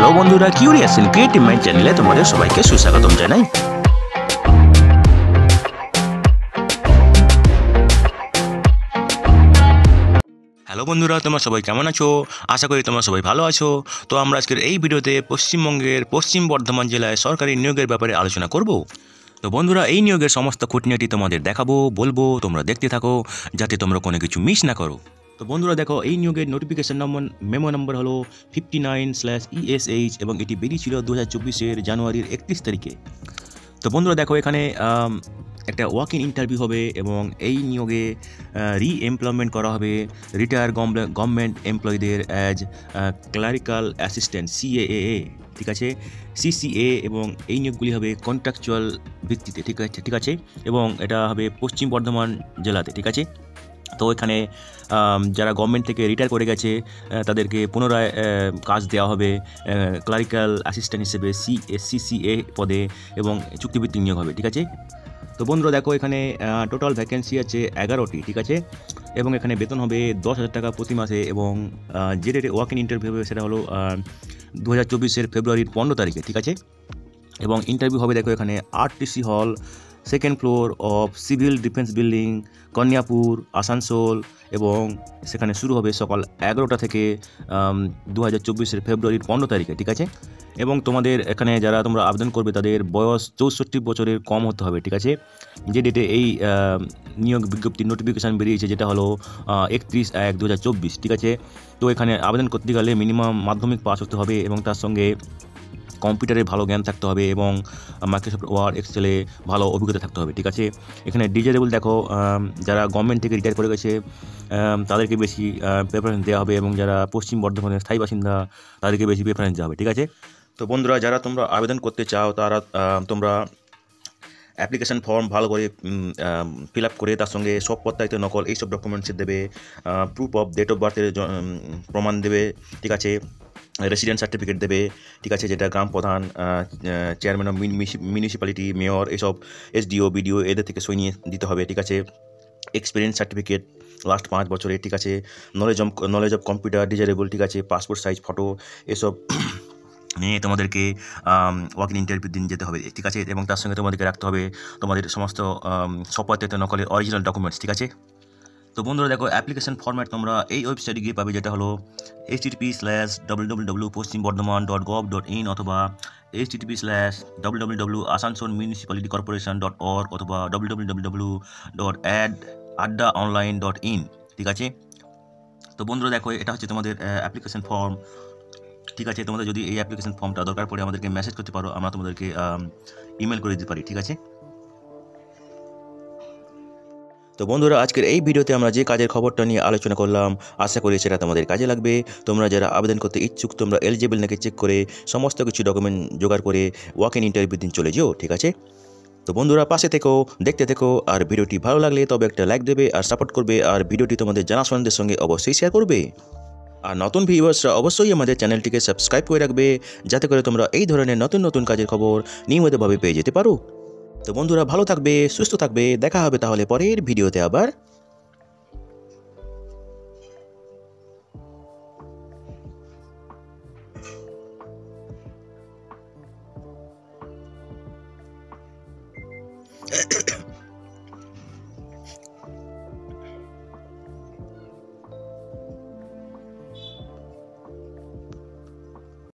Hello বন্ধুরা, curious in creative mind চ্যানেলে তোমাদের সবাইকে সুস্বাগতম জানাই। হ্যালো বন্ধুরা, তোমরা সবাই কেমন আছো? আশা করি তোমরা সবাই ভালো আছো। তো আমরা আজকের এই ভিডিওতে পশ্চিমবঙ্গের পশ্চিম বর্ধমান জেলায় সরকারি নিয়োগের ব্যাপারে আলোচনা করব। তো বন্ধুরা, এই নিয়োগের সমস্ত খুঁটিনাটি তোমাদের দেখাবো, বলবো, তোমরা দেখতে থাকো যাতে তোমরা কোনো কিছু মিস না করো। তো বন্ধুরা দেখো, এই নিয়োগের নোটিফিকেশন মেমো নম্বর হলো 59/ESH এবং এটি বেরিয়েছিল 2024 জানুয়ারির 31 তারিখে। তো বন্ধুরা দেখো, এখানে একটা ওয়াক ইন ইন্টারভিউ হবে এবং এই নিয়োগে রি-এমপ্লয়মেন্ট করা হবে রিটায়ার গভর্নমেন্ট এমপ্লয়ীদের অ্যাজ ক্লারিক্যাল অ্যাসিস্ট্যান্ট CAA, ঠিক আছে, CCA, এবং এই নিয়োগগুলি হবে কন্ট্রাকচুয়াল ভিত্তিতে, ঠিক আছে, এবং এটা হবে পশ্চিম বর্ধমান জেলাতে, ঠিক আছে। তো এখানে যারা গভর্নমেন্ট থেকে রিটায়ার করে গেছে তাদেরকে পুনরায় কাজ দেওয়া হবে ক্লারিক্যাল অ্যাসিস্ট্যান্ট হিসেবে CCA পদে এবং চুক্তিভিত্তিক নিয়োগ হবে, ঠিক আছে। তো বন্ধুরা দেখো, এখানে টোটাল ভ্যাকেন্সি আছে 11টি, ঠিক আছে, এবং এখানে বেতন হবে 10,000 টাকা প্রতি মাসে এবং যে ডেটে ওয়াক ইন ইন্টারভিউ হবে সেটা হলো 2024 ফেব্রুয়ারির 15 তারিখে, ঠিক আছে। এবং ইন্টারভিউ হবে দেখো এখানে RTC হল, second floor of civil defence building, Kanyapur, Asansol, এবং সেখানে শুরু হবে সকাল 11টা থেকে 2024 ফেব্রুয়ারির 15 তারিখে, ঠিক আছে। এবং তোমাদের এখানে যারা তোমরা আবেদন করবে তাদের বয়স 64 বছরের কম হতে হবে, ঠিক আছে। যে ডেটে এই নিয়োগ বিজ্ঞপ্তির নোটিফিকেশান বেরিয়েছে যেটা হলো 31/1/2024, ঠিক আছে। তো এখানে আবেদন করতে গেলে মিনিমাম মাধ্যমিক পাস হতে হবে এবং তার সঙ্গে কম্পিউটারে ভালো জ্ঞান থাকতে হবে এবং মাইক্রোসফট ওয়ার্ড, এক্সেলে ভালো অভিজ্ঞতা থাকতে হবে, ঠিক আছে। এখানে ডিজারেবল দেখো, যারা গভর্নমেন্ট থেকে রিটায়ার করে গেছে তাদেরকে বেশি প্রেফারেন্স দেওয়া হবে এবং যারা পশ্চিম বর্ধমানের স্থায়ী বাসিন্দা তাদেরকে বেশি প্রেফারেন্স দেওয়া হবে, ঠিক আছে। তো বন্ধুরা, যারা তোমরা আবেদন করতে চাও তারা তোমরা অ্যাপ্লিকেশান ফর্ম ভালো করে ফিল আপ করে তার সঙ্গে সব প্রত্যায়িত নকল এইসব ডকুমেন্টস দেবে, প্রুফ অফ ডেট অফ বার্থের প্রমাণ দেবে, ঠিক আছে, রেসিডেন্ট সার্টিফিকেট দেবে, ঠিক আছে, যেটা গ্রাম প্রধান, চেয়ারম্যান অফ মিউনিসিপ্যালিটি, মেয়র, এসব SDO BDO এদের থেকে সই নিয়ে দিতে হবে, ঠিক আছে। এক্সপিরিয়েন্স সার্টিফিকেট লাস্ট 5 বছরে, ঠিক আছে। নলেজ অফ কম্পিউটার ডিজারেবল, ঠিক আছে, পাসপোর্ট সাইজ ফটো এসব নিয়ে তোমাদেরকে ওয়াক ইন ইন্টারভিউ দিন যেতে হবে, ঠিক আছে। এবং তার সঙ্গে তোমাদেরকে রাখতে হবে তোমাদের সমস্ত সপত্রিত নকলের অরিজিনাল ডকুমেন্টস, ঠিক আছে। তো বন্ধুরা দেখো, অ্যাপ্লিকেশন ফরম্যাট তোমরা এই ওয়েবসাইটে গিয়ে পাবে যেটা হলো http://www.পশ্চিমবর্ধমান.gov.in অথবা http://www.asansonmunicipalitycorporation.org অথবা www.addaonline.in, ঠিক আছে। তো বন্ধুরা দেখো, এটা হচ্ছে তোমাদের অ্যাপ্লিকেশন ফর্ম, ঠিক আছে। তোমাদের যদি এই অ্যাপ্লিকেশন ফর্মটা দরকার পড়ে আমাদেরকে মেসেজ করতে পারো, আমরা তোমাদেরকে ইমেল করে দিতে পারি, ঠিক আছে। তো বন্ধুরা, আজকের এই ভিডিওতে আমরা যে কাজের খবরটা নিয়ে আলোচনা করলাম আশা করি সেটা তোমাদের কাজে লাগবে। তোমরা যারা আবেদন করতে ইচ্ছুক তোমরা এলিজিবল নাকি চেক করে সমস্ত কিছু ডকুমেন্ট জোগাড় করে ওয়াক ইন ইন্টারভিউ দিন চলে যেও, ঠিক আছে। তো বন্ধুরা, পাশে থেকো, দেখতে থেকো, আর ভিডিওটি ভালো লাগলে তবে একটা লাইক দেবে আর সাপোর্ট করবে, আর ভিডিওটি তোমাদের জানাশোনাদের সঙ্গে অবশ্যই শেয়ার করবে। আর নতুন ভিউয়ার্সরা অবশ্যই আমাদের চ্যানেলটিকে সাবস্ক্রাইব করে রাখবে যাতে করে তোমরা এই ধরনের নতুন নতুন কাজের খবর নিয়মিতভাবে পেয়ে যেতে পারো। তো বন্ধুরা, ভালো থাকবে, সুস্থ থাকবে, দেখা হবে তাহলে পরের ভিডিওতে আবার।